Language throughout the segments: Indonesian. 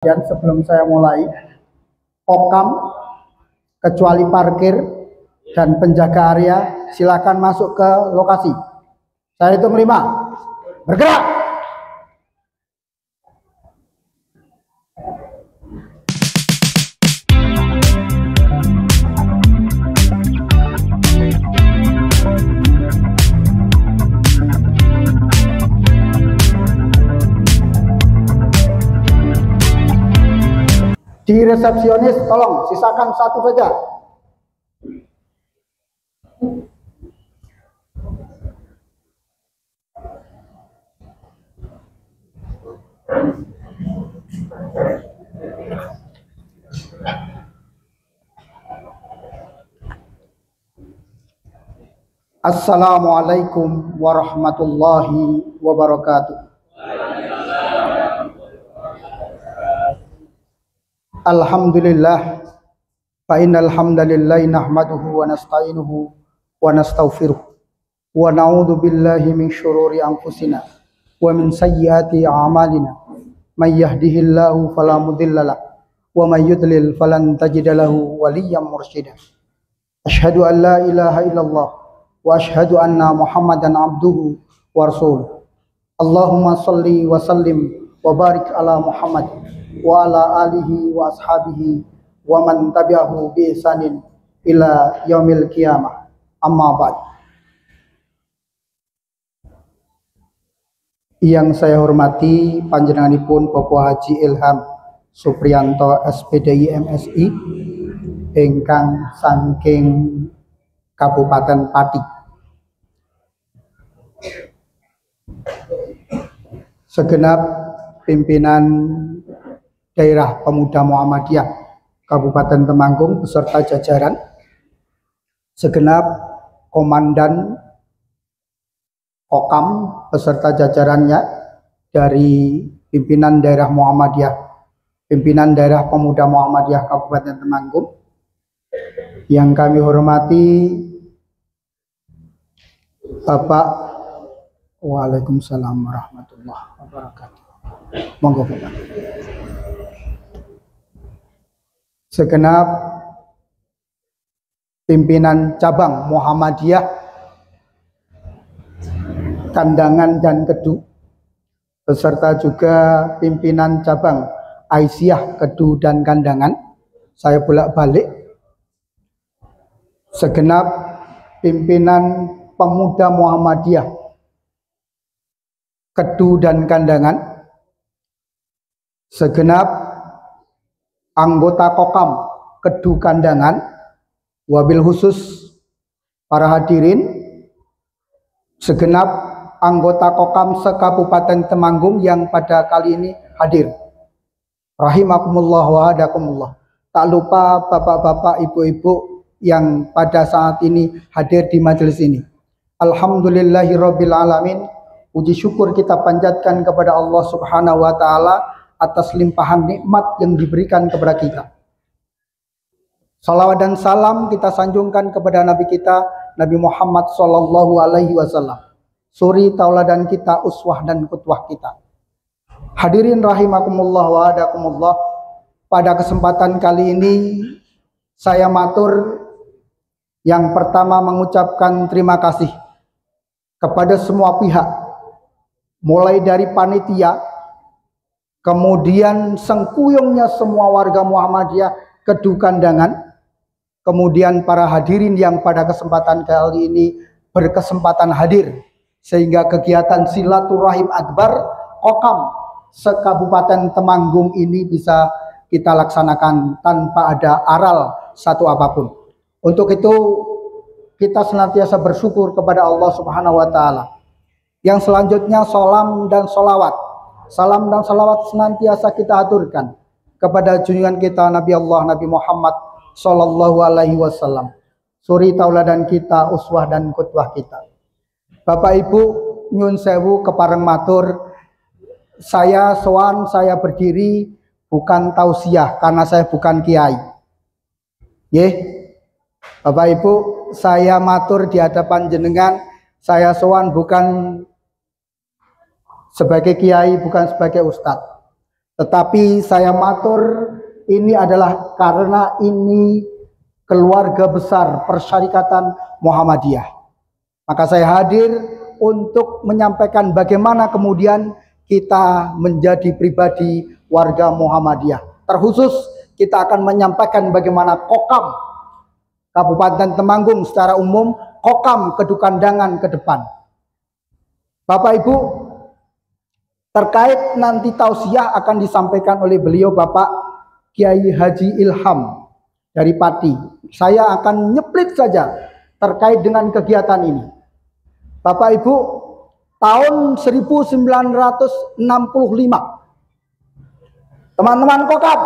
Dan sebelum saya mulai, Popkam, kecuali parkir dan penjaga area, silakan masuk ke lokasi. Saya hitung 5. Bergerak! Di resepsionis, tolong sisakan 1 saja. Assalamualaikum warahmatullahi wabarakatuh. Alhamdulillah, fa innal hamdalillahi nahmaduhu wa nasta'inuhu wa nastaghfiruh wa na'udzu billahi min syururi anfusina wa min sayyiati a'malina. May yahdihillahu fala mudhillalah wa may yudlil falan tajida lahu waliyyan mursyida. Asyhadu an la ilaha illallah wa asyhadu anna Muhammadan abduhu wa rasuluh. Allahumma shalli wa sallim wa barik ala Muhammad wa ala alihi wa ashabihi wa man tabi'ahu bi ihsanin ila yaumil qiyamah. Amma ba'd. Yang saya hormati panjenenganipun Bapak Haji Ilham Supriyanto SPDI MSI ingkang saking Kabupaten Pati. Segenap pimpinan Daerah Pemuda Muhammadiyah Kabupaten Temanggung beserta jajaran, segenap komandan Kokam beserta jajarannya dari pimpinan Daerah Muhammadiyah, pimpinan Daerah Pemuda Muhammadiyah Kabupaten Temanggung, yang kami hormati Bapak. Waalaikumsalam warahmatullahi wabarakatuh. Monggo Bapak. Segenap pimpinan cabang Muhammadiyah Kandangan dan Kedu, beserta juga pimpinan cabang Aisyah Kedu dan Kandangan, saya bolak-balik. Segenap pimpinan Pemuda Muhammadiyah Kedu dan Kandangan, segenap anggota Kokam Kedu Kandangan, wabil khusus para hadirin, segenap anggota Kokam se-Kabupaten Temanggung yang pada kali ini hadir. Rahimakumullah wa hadakumullah. Tak lupa bapak-bapak, ibu-ibu yang pada saat ini hadir di majelis ini. Alhamdulillahirabbil alamin. Puji syukur kita panjatkan kepada Allah Subhanahu wa taala atas limpahan nikmat yang diberikan kepada kita. Salawat dan salam kita sanjungkan kepada Nabi kita, Nabi Muhammad sallallahu alaihi wasallam. Suri tauladan kita, uswah dan qudwah kita. Hadirin rahimakumullah wa hadakumullah. Pada kesempatan kali ini saya matur yang pertama mengucapkan terima kasih kepada semua pihak, mulai dari panitia, kemudian sengkuyungnya semua warga Muhammadiyah Kedu Kandangan, kemudian para hadirin yang pada kesempatan kali ini berkesempatan hadir, sehingga kegiatan silaturahim akbar Kokam se-Kabupaten Temanggung ini bisa kita laksanakan tanpa ada aral satu apapun. Untuk itu kita senantiasa bersyukur kepada Allah Subhanahu wa taala. Yang selanjutnya salam dan sholawat. Salam dan sholawat senantiasa kita aturkan kepada junjungan kita Nabi Allah Nabi Muhammad sallallahu alaihi wasallam. Suri tauladan kita, uswah dan qudwah kita. Bapak Ibu nyun sewu kepareng matur, saya sowan, saya berdiri bukan tausiah karena saya bukan kiai. Nggih. Bapak Ibu, saya matur di hadapan jenengan, saya sowan bukan sebagai kiai, bukan sebagai ustadz, Tetapi saya matur, ini adalah karena ini keluarga besar Persyarikatan Muhammadiyah. Maka saya hadir untuk menyampaikan bagaimana kemudian kita menjadi pribadi warga Muhammadiyah. Terkhusus kita akan menyampaikan bagaimana Kokam Kabupaten Temanggung secara umum, Kokam Kedukandangan ke depan. Bapak Ibu, terkait nanti tausiah akan disampaikan oleh beliau Bapak Kiai Haji Ilham dari Pati. Saya akan nyeplit saja terkait dengan kegiatan ini. Bapak Ibu, tahun 1965, teman-teman Kokam,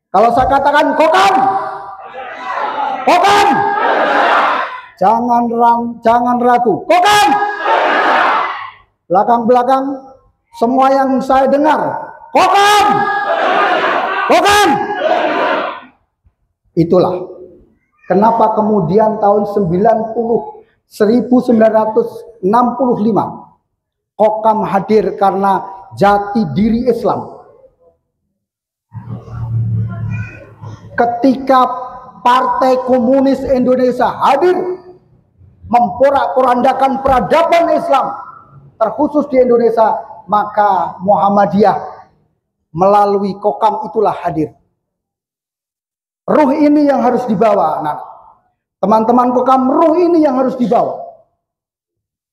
kalau saya katakan Kokam, Kokam, jangan ragu, Kokam. Belakang-belakang semua yang saya dengar, Kokam, Kokam. Itulah kenapa kemudian tahun 1965 Kokam hadir karena jati diri Islam. Ketika Partai Komunis Indonesia hadir memporak-porandakan peradaban Islam terkhusus di Indonesia, maka Muhammadiyah melalui Kokam itulah hadir. Ruh ini yang harus dibawa, anak. Teman-teman Kokam, ruh ini yang harus dibawa.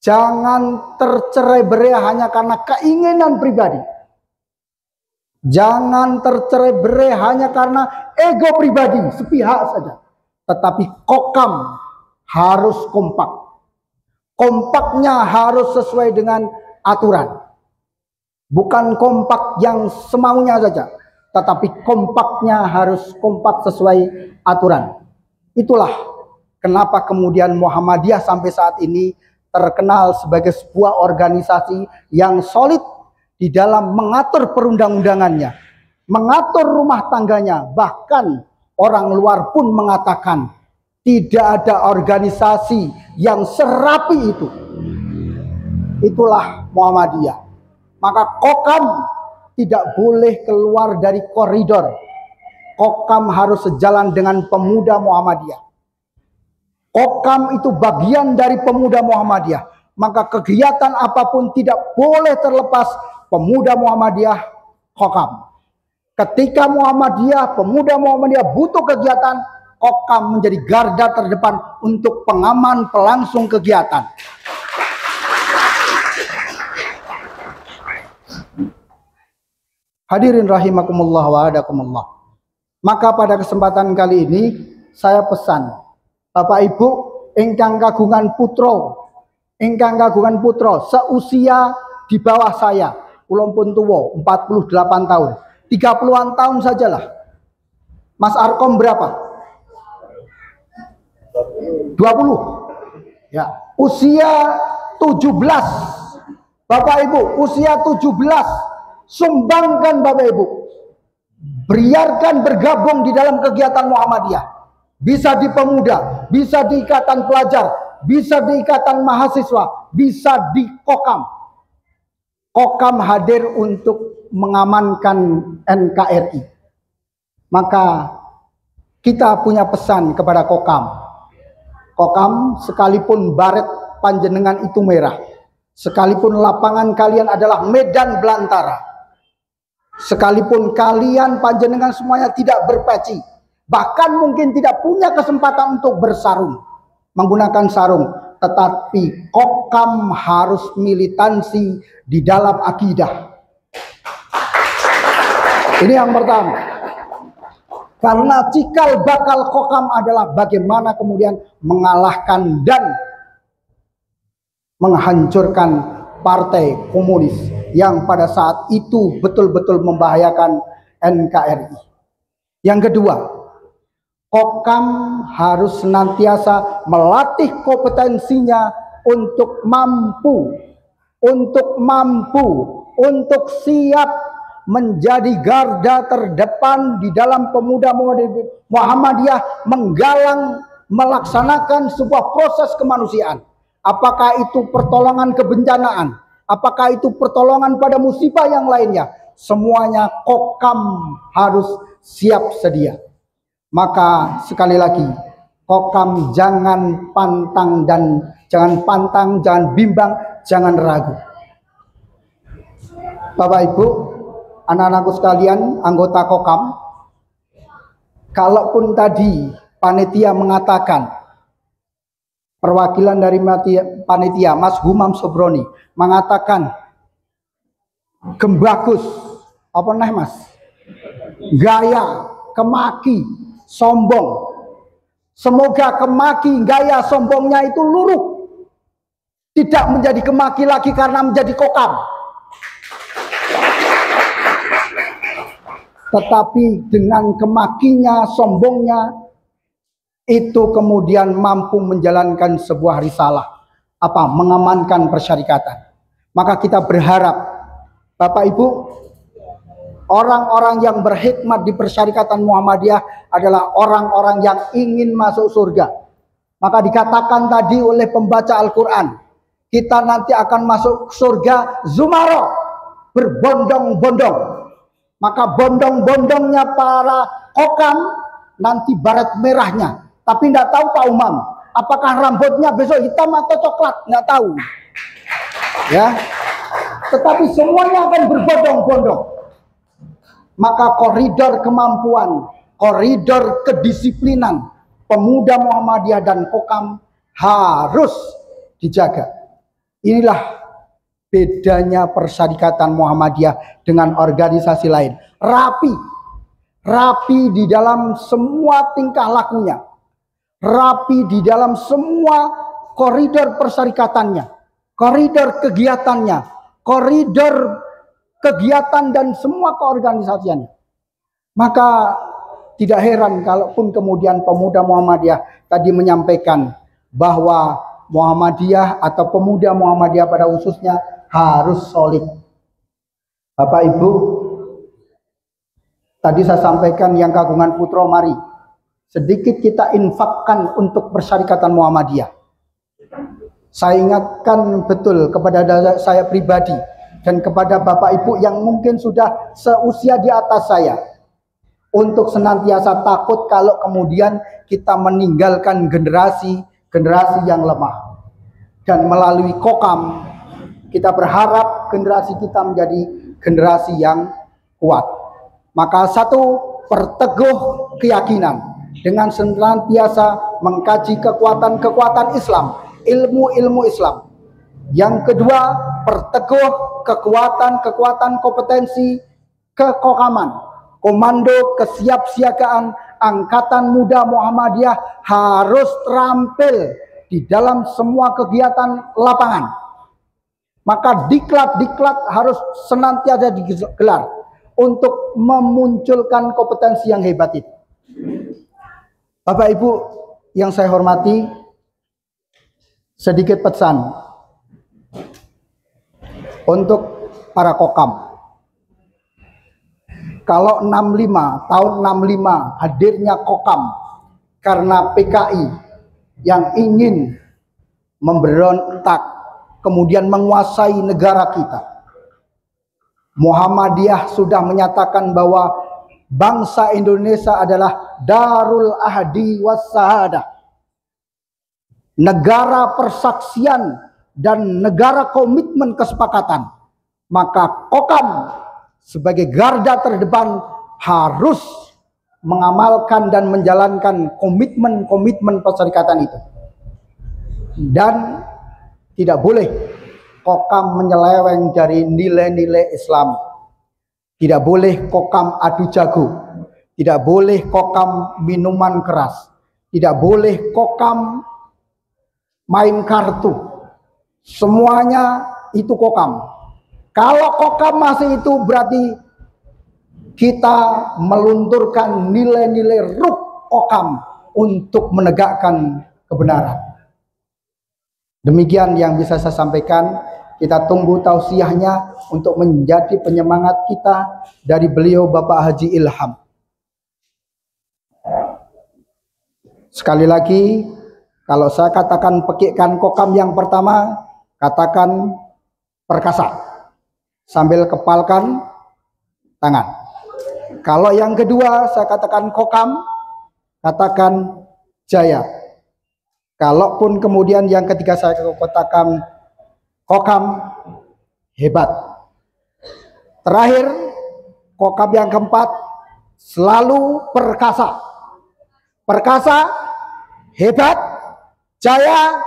Jangan tercerai-berai hanya karena keinginan pribadi. Jangan tercerai-berai hanya karena ego pribadi, sepihak saja. Tetapi Kokam harus kompak. Kompaknya harus sesuai dengan aturan. Bukan kompak yang semaunya saja, tetapi kompaknya harus kompak sesuai aturan. Itulah kenapa kemudian Muhammadiyah sampai saat ini terkenal sebagai sebuah organisasi yang solid di dalam mengatur perundang-undangannya, mengatur rumah tangganya. Bahkan orang luar pun mengatakan tidak ada organisasi yang serapi itu. Itulah Muhammadiyah. Maka Kokam tidak boleh keluar dari koridor. Kokam harus sejalan dengan pemuda Muhammadiyah. Kokam itu bagian dari pemuda Muhammadiyah. Maka kegiatan apapun tidak boleh terlepas pemuda Muhammadiyah, Kokam. Ketika Muhammadiyah, pemuda Muhammadiyah butuh kegiatan, Kokam menjadi garda terdepan untuk pengaman pelangsung kegiatan. Hadirin rahimakumullah wa hadakumullah. Maka pada kesempatan kali ini saya pesan Bapak Ibu ingkang kagungan putra seusia di bawah saya, kula pun tuwa 48 tahun. 30-an tahun sajalah. Mas Arkom berapa? 20. Ya, usia 17. Bapak Ibu, usia 17. Sumbangkan Bapak Ibu. Biarkan bergabung di dalam kegiatan Muhammadiyah. Bisa di pemuda, bisa di ikatan pelajar, bisa di ikatan mahasiswa, bisa di Kokam. Kokam hadir untuk mengamankan NKRI. Maka kita punya pesan kepada Kokam. Kokam, sekalipun baret panjenengan itu merah, sekalipun lapangan kalian adalah medan belantara, sekalipun kalian panjenengan semuanya tidak berpeci, bahkan mungkin tidak punya kesempatan untuk bersarung, menggunakan sarung, tetapi Kokam harus militansi di dalam akidah. Ini yang pertama. Karena cikal bakal Kokam adalah bagaimana kemudian mengalahkan dan menghancurkan Partai Komunis yang pada saat itu betul-betul membahayakan NKRI. Yang kedua, Kokam harus senantiasa melatih kompetensinya untuk untuk siap menjadi garda terdepan di dalam pemuda Muhammadiyah melaksanakan sebuah proses kemanusiaan. Apakah itu pertolongan kebencanaan, apakah itu pertolongan pada musibah yang lainnya, semuanya kokam harus siap sedia. Maka sekali lagi, kokam jangan pantang, jangan bimbang, jangan ragu. Bapak Ibu, anak-anakku sekalian, anggota kokam, kalaupun tadi panitia mengatakan, perwakilan dari panitia Mas Humam Sobroni mengatakan gembagus, apa nih Mas, gaya, kemaki, sombong. Semoga kemaki, gaya, sombongnya itu luruh, tidak menjadi kemaki lagi karena menjadi kokam, tetapi dengan kemakinya, sombongnya itu kemudian mampu menjalankan sebuah risalah, mengamankan persyarikatan. Maka kita berharap Bapak Ibu, orang-orang yang berhikmat di Persyarikatan Muhammadiyah adalah orang-orang yang ingin masuk surga. Maka dikatakan tadi oleh pembaca Al-Quran, kita nanti akan masuk surga zumaro, berbondong-bondong. Maka bondong-bondongnya para kokam nanti baret merahnya. Tapi tidak tahu Pak Umam, apakah rambutnya besok hitam atau coklat, nggak tahu. Ya, tetapi semuanya akan berbondong-bondong. Maka koridor kemampuan, koridor kedisiplinan pemuda Muhammadiyah dan kokam harus dijaga. Inilah bedanya Persyarikatan Muhammadiyah dengan organisasi lain. Rapi di dalam semua tingkah lakunya, rapi di dalam semua koridor persyarikatannya, koridor kegiatannya, koridor kegiatan dan semua keorganisasiannya. Maka tidak heran kalaupun kemudian pemuda Muhammadiyah tadi menyampaikan bahwa Muhammadiyah atau pemuda Muhammadiyah pada khususnya harus solid. Bapak Ibu, tadi saya sampaikan yang kagungan putra, mari sedikit kita infakkan untuk Persyarikatan Muhammadiyah. Saya ingatkan betul kepada saya pribadi dan kepada Bapak Ibu yang mungkin sudah seusia di atas saya, untuk senantiasa takut kalau kemudian kita meninggalkan generasi yang lemah. Dan melalui kokam kita berharap generasi kita menjadi generasi yang kuat. Maka satu, perteguh keyakinan dengan senantiasa mengkaji kekuatan Islam, ilmu Islam. Yang kedua, perteguh kekuatan kompetensi kekokaman, komando kesiapsiagaan Angkatan Muda Muhammadiyah harus terampil di dalam semua kegiatan lapangan. Maka diklat harus senantiasa digelar untuk memunculkan kompetensi yang hebat itu. Bapak Ibu yang saya hormati, sedikit pesan untuk para kokam. Kalau tahun 65 hadirnya kokam karena PKI yang ingin memberontak kemudian menguasai negara kita. Muhammadiyah sudah menyatakan bahwa bangsa Indonesia adalah darul ahdi wassahada, negara persaksian dan negara komitmen kesepakatan. Maka kokam sebagai garda terdepan harus mengamalkan dan menjalankan komitmen persyarikatan itu. Dan tidak boleh kokam menyeleweng dari nilai-nilai Islam. Tidak boleh kokam adu jago. Tidak boleh kokam minuman keras. Tidak boleh kokam main kartu. Semuanya itu kokam. Kalau kokam masih itu berarti kita melunturkan nilai-nilai ruh kokam untuk menegakkan kebenaran. Demikian yang bisa saya sampaikan. Kita tunggu tausiahnya untuk menjadi penyemangat kita dari beliau Bapak Haji Ilham. Sekali lagi, kalau saya katakan pekikkan kokam yang pertama, katakan perkasa. Sambil kepalkan, tangan. Kalau yang kedua saya katakan kokam, katakan jaya. Kalaupun kemudian yang ketiga saya katakan kokam, hebat. Terakhir, kokam yang keempat, selalu perkasa. Perkasa, hebat, jaya,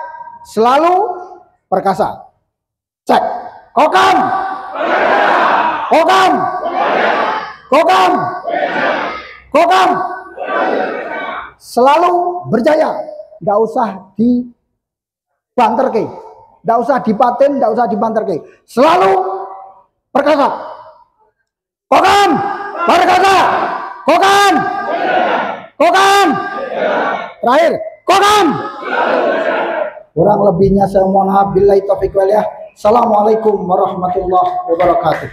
selalu perkasa. Cek. Kokam. Kokam. Kokam. Kokam. Selalu berjaya. Nggak usah dibanterke. Nggak usah dipaten, nggak usah dibanterke. Selalu perkasa. Kokam. Perkasa. Kokam. Kokam. Terakhir. Kokam. Kurang lebihnya saya mohon maaf. Billahi taufiq wal hidayah. Assalamualaikum warahmatullahi wabarakatuh.